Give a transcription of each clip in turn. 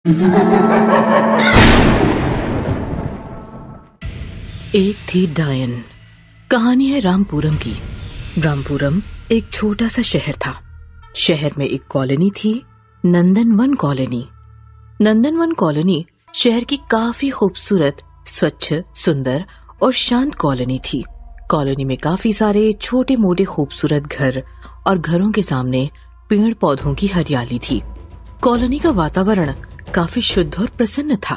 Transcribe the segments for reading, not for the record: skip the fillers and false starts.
एक थी डायन। कहानी है रामपुरम की। रामपुरम एक छोटा सा शहर था। शहर में एक कॉलोनी थी, नंदनवन कॉलोनी। नंदनवन कॉलोनी शहर की काफी खूबसूरत, स्वच्छ, सुंदर और शांत कॉलोनी थी। कॉलोनी में काफी सारे छोटे मोटे खूबसूरत घर और घरों के सामने पेड़ पौधों की हरियाली थी। कॉलोनी का वातावरण काफी शुद्ध और प्रसन्न था।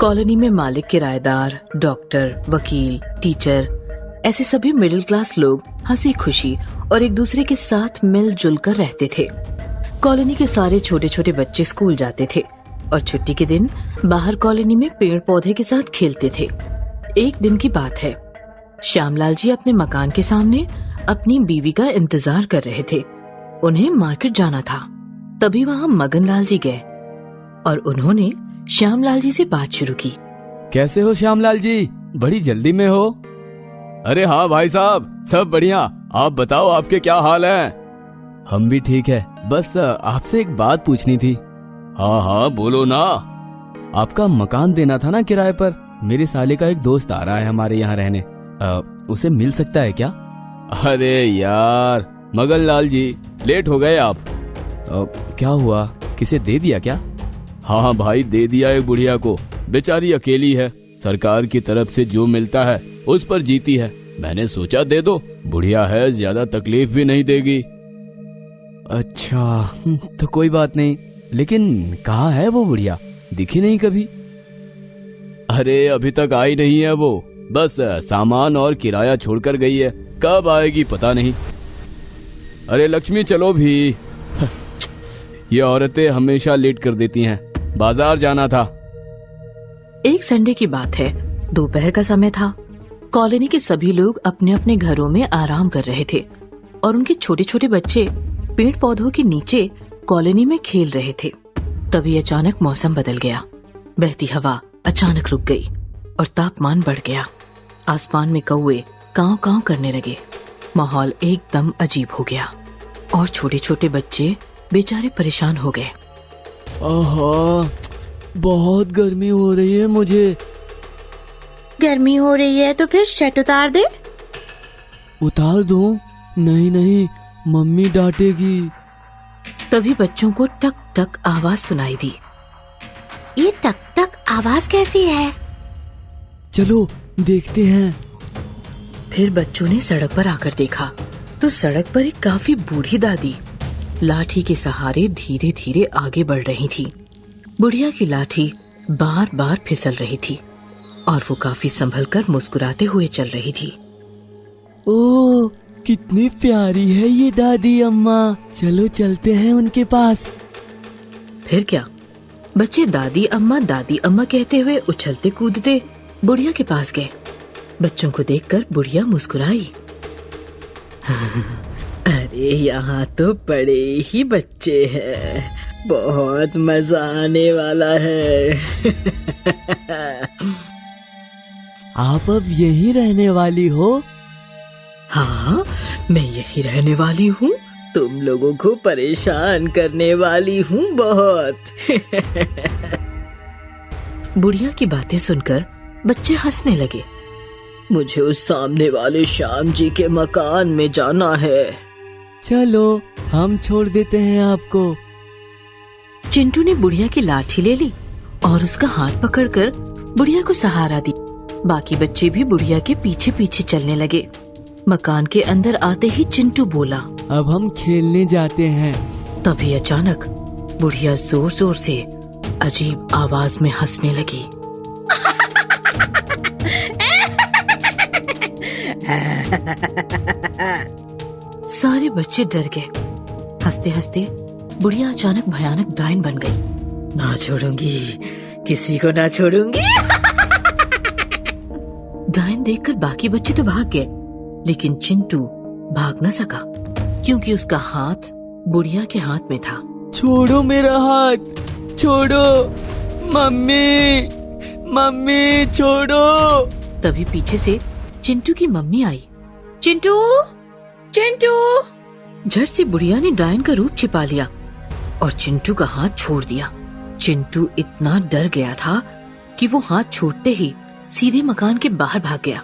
कॉलोनी में मालिक, किराएदार, डॉक्टर, वकील, टीचर, ऐसे सभी मिडिल क्लास लोग हंसी खुशी और एक दूसरे के साथ मिलजुल कर रहते थे। कॉलोनी के सारे छोटे छोटे बच्चे स्कूल जाते थे और छुट्टी के दिन बाहर कॉलोनी में पेड़ पौधे के साथ खेलते थे। एक दिन की बात है, श्यामलाल जी अपने मकान के सामने अपनी बीवी का इंतजार कर रहे थे। उन्हें मार्केट जाना था। तभी वहाँ मगनलाल जी गए और उन्होंने श्यामलाल जी से बात शुरू की। कैसे हो श्यामलाल जी, बड़ी जल्दी में हो? अरे हाँ भाई साहब, सब बढ़िया। आप बताओ, आपके क्या हाल है? हम भी ठीक है, बस आपसे एक बात पूछनी थी। हाँ हाँ बोलो ना। आपका मकान देना था ना किराए पर। मेरे साले का एक दोस्त आ रहा है हमारे यहाँ रहने, उसे मिल सकता है क्या? अरे यार मगनलाल जी, लेट हो गए आप। क्या हुआ, किसे दे दिया क्या? हाँ भाई, दे दिया एक बुढ़िया को। बेचारी अकेली है, सरकार की तरफ से जो मिलता है उस पर जीती है। मैंने सोचा दे दो, बुढ़िया है, ज्यादा तकलीफ भी नहीं देगी। अच्छा तो कोई बात नहीं, लेकिन कहाँ है वो बुढ़िया? दिखी नहीं कभी। अरे अभी तक आई नहीं है वो, बस सामान और किराया छोड़कर गई है, कब आएगी पता नहीं। अरे लक्ष्मी चलो भी। ये औरतें हमेशा लेट कर देती हैं, बाजार जाना था। एक संडे की बात है, दोपहर का समय था। कॉलोनी के सभी लोग अपने अपने घरों में आराम कर रहे थे और उनके छोटे छोटे बच्चे पेड़ पौधों के नीचे कॉलोनी में खेल रहे थे। तभी अचानक मौसम बदल गया। बहती हवा अचानक रुक गई और तापमान बढ़ गया। आसमान में कौवे कांव कांव करने लगे। माहौल एकदम अजीब हो गया और छोटे छोटे बच्चे बेचारे परेशान हो गए। आहा, बहुत गर्मी हो रही है मुझे। गर्मी हो रही है तो फिर शर्ट उतार दे। उतार दूं? नहीं नहीं, मम्मी डांटेगी। तभी बच्चों को टक टक आवाज सुनाई दी। ये टक टक आवाज कैसी है? चलो देखते हैं। फिर बच्चों ने सड़क पर आकर देखा तो सड़क पर एक काफी बूढ़ी दादी लाठी के सहारे धीरे धीरे आगे बढ़ रही थी। बुढ़िया की लाठी बार बार फिसल रही थी और वो काफी संभलकर मुस्कुराते हुए चल रही थी। ओह, कितनी प्यारी है ये दादी अम्मा। चलो चलते हैं उनके पास। फिर क्या, बच्चे दादी अम्मा कहते हुए उछलते कूदते बुढ़िया के पास गए। बच्चों को देखकर बुढ़िया मुस्कुराई। अरे यहाँ तो बड़े ही बच्चे हैं, बहुत मजा आने वाला है। आप अब यहीं रहने वाली हो? हाँ, मैं यही रहने वाली हूँ। तुम लोगों को परेशान करने वाली हूँ बहुत। बुढ़िया की बातें सुनकर बच्चे हंसने लगे। मुझे उस सामने वाले श्याम जी के मकान में जाना है। चलो हम छोड़ देते हैं आपको। चिंटू ने बुढ़िया की लाठी ले ली और उसका हाथ पकड़कर बुढ़िया को सहारा दी। बाकी बच्चे भी बुढ़िया के पीछे पीछे चलने लगे। मकान के अंदर आते ही चिंटू बोला, अब हम खेलने जाते हैं। तभी अचानक बुढ़िया जोर जोर से अजीब आवाज में हंसने लगी। सारे बच्चे डर गए। हंसते हंसते बुढ़िया अचानक भयानक डायन बन गई। ना छोड़ूंगी, किसी को ना छोड़ूंगी। डायन देखकर बाकी बच्चे तो भाग गए, लेकिन चिंटू भाग न सका क्योंकि उसका हाथ बुढ़िया के हाथ में था। छोड़ो मेरा हाथ, छोड़ो मम्मी, मम्मी छोड़ो। तभी पीछे से चिंटू की मम्मी आई। चिंटू, चिंटू। झट से बुढ़िया ने डायन का रूप छिपा लिया और चिंटू का हाथ छोड़ दिया। चिंटू इतना डर गया था कि वो हाथ छोड़ते ही सीधे मकान के बाहर भाग गया।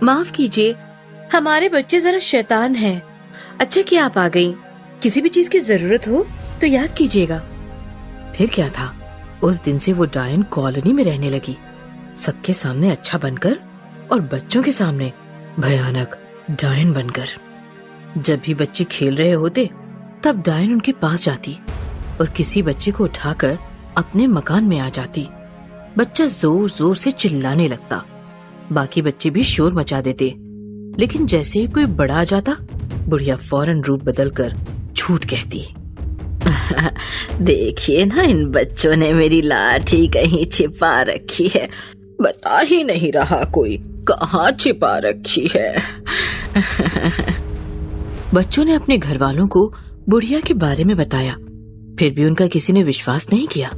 माफ कीजिए, हमारे बच्चे जरा शैतान हैं। अच्छा कि आप आ गईं। किसी भी चीज की जरूरत हो तो याद कीजिएगा। फिर क्या था, उस दिन से वो डायन कॉलोनी में रहने लगी, सबके सामने अच्छा बनकर और बच्चों के सामने भयानक डायन बनकर। जब भी बच्चे खेल रहे होते तब डायन उनके पास जाती और किसी बच्चे को उठाकर अपने मकान में आ जाती। बच्चा जोर जोर से चिल्लाने लगता, बाकी बच्चे भी शोर मचा देते, लेकिन जैसे ही कोई बड़ा आ जाता बुढ़िया फौरन रूप बदलकर झूठ कहती। देखिए ना, इन बच्चों ने मेरी लाठी कहीं छिपा रखी है, बता ही नहीं रहा कोई कहाँ छिपा रखी है। बच्चों ने अपने घर वालों को बुढ़िया के बारे में बताया, फिर भी उनका किसी ने विश्वास नहीं किया।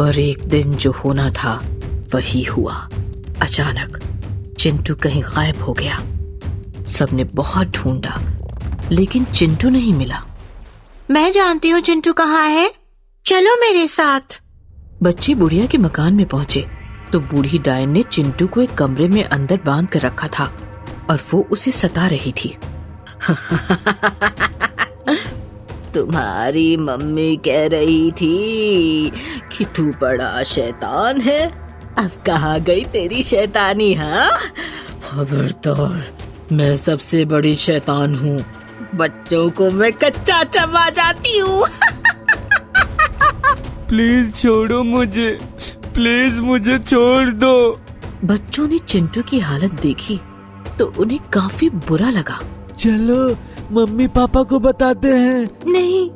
और एक दिन जो होना था वही हुआ। अचानक चिंटू कहीं गायब हो गया। सबने बहुत ढूंढा लेकिन चिंटू नहीं मिला। मैं जानती हूँ चिंटू कहाँ है, चलो मेरे साथ। बच्चे बुढ़िया के मकान में पहुंचे तो बूढ़ी डायन ने चिंटू को एक कमरे में अंदर बांध कर रखा था और वो उसे सता रही थी। तुम्हारी मम्मी कह रही थी कि तू बड़ा शैतान है, अब कहाँ गई तेरी शैतानी? हाँ, खबरदार, मैं सबसे बड़ी शैतान हूँ, बच्चों को मैं कच्चा चबा जाती हूँ। प्लीज छोड़ो मुझे, प्लीज मुझे छोड़ दो। बच्चों ने चिंटू की हालत देखी तो उन्हें काफी बुरा लगा। चलो मम्मी पापा को बताते हैं। नहीं,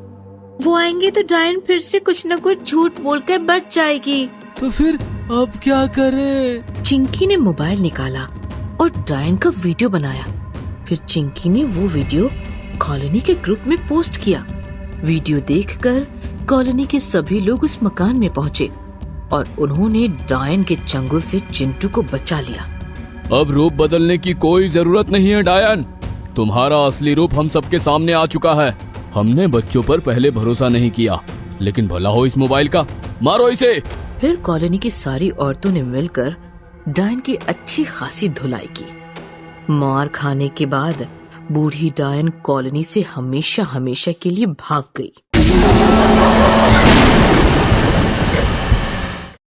वो आएंगे तो डायन फिर से कुछ न कुछ झूठ बोलकर बच जाएगी। तो फिर अब क्या करें? चिंकी ने मोबाइल निकाला और डायन का वीडियो बनाया। फिर चिंकी ने वो वीडियो कॉलोनी के ग्रुप में पोस्ट किया। वीडियो देखकर कॉलोनी के सभी लोग उस मकान में पहुंचे और उन्होंने डायन के चंगुल से चिंटू को बचा लिया। अब रूप बदलने की कोई जरूरत नहीं है डायन, तुम्हारा असली रूप हम सबके सामने आ चुका है। हमने बच्चों पर पहले भरोसा नहीं किया, लेकिन भला हो इस मोबाइल का, मारो इसे। फिर कॉलोनी की सारी औरतों ने मिलकर डायन की अच्छी खासी धुलाई की। मार खाने के बाद बूढ़ी डायन कॉलोनी से हमेशा हमेशा के लिए भाग गई।